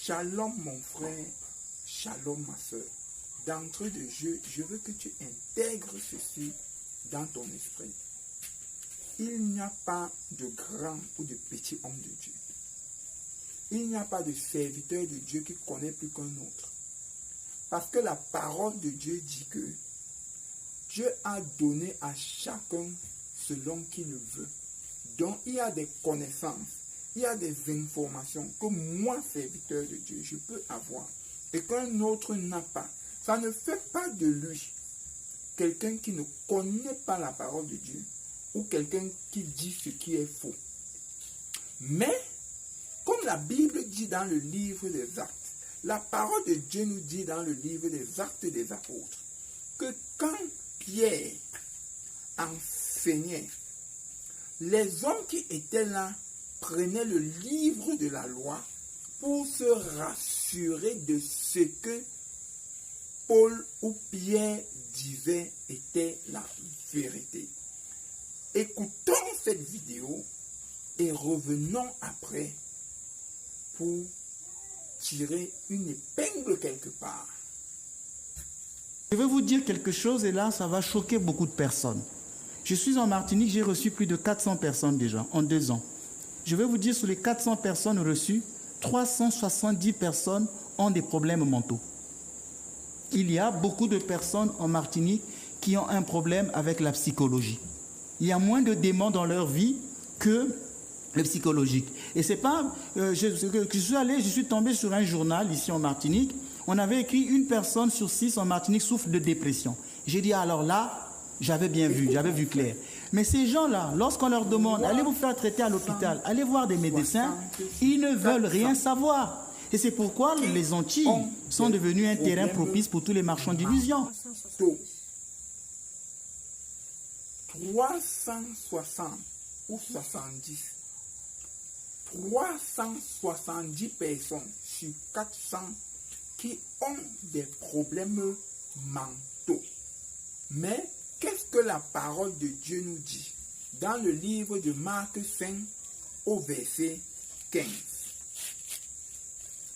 Shalom mon frère, shalom ma soeur. D'entrée de jeu, je veux que tu intègres ceci dans ton esprit. Il n'y a pas de grand ou de petit homme de Dieu. Il n'y a pas de serviteur de Dieu qui connaît plus qu'un autre. Parce que la parole de Dieu dit que Dieu a donné à chacun selon qu'il le veut. Donc il y a des connaissances, il y a des informations que moi, serviteur de Dieu, je peux avoir et qu'un autre n'a pas. Ça ne fait pas de lui quelqu'un qui ne connaît pas la parole de Dieu ou quelqu'un qui dit ce qui est faux. Mais, comme la Bible dit dans le livre des Actes, la parole de Dieu nous dit dans le livre des Actes des Apôtres, que quand Pierre enseignait, les hommes qui étaient là prenaient le livre de la loi pour se rassurer de ce que Paul ou Pierre disait était la vérité. Écoutons cette vidéo et revenons après pour tirer une épingle quelque part. Je vais vous dire quelque chose et là, ça va choquer beaucoup de personnes. Je suis en Martinique, j'ai reçu plus de 400 personnes déjà en 2 ans. Je vais vous dire, sur les 400 personnes reçues, 370 personnes ont des problèmes mentaux. Il y a beaucoup de personnes en Martinique qui ont un problème avec la psychologie. Il y a moins de démons dans leur vie que le psychologique. Et c'est pas... je suis tombé sur un journal ici en Martinique. On avait écrit 1 personne sur 6 en Martinique souffre de dépression. J'ai dit alors là, j'avais bien vu, j'avais vu clair. Mais ces gens-là, lorsqu'on leur demande, allez vous faire traiter à l'hôpital, allez voir des médecins, ils ne veulent rien savoir. Et c'est pourquoi les Antilles sont devenues un terrain propice pour tous les marchands d'illusions. 360 ou 70. 370 personnes sur 400 qui ont des problèmes mentaux. Mais qu'est-ce que la parole de Dieu nous dit dans le livre de Marc 5 au verset 15?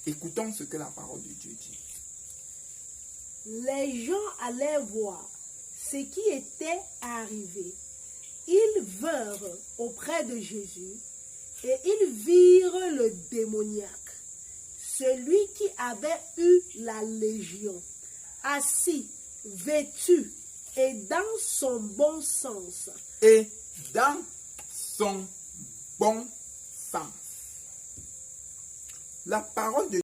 Écoutons ce que la parole de Dieu dit. Les gens allaient voir ce qui était arrivé. Ils vinrent auprès de Jésus et ils virent le démoniaque, celui qui avait eu la légion, assis, vêtu et dans son bon sens. Et dans son bon sens. La parole de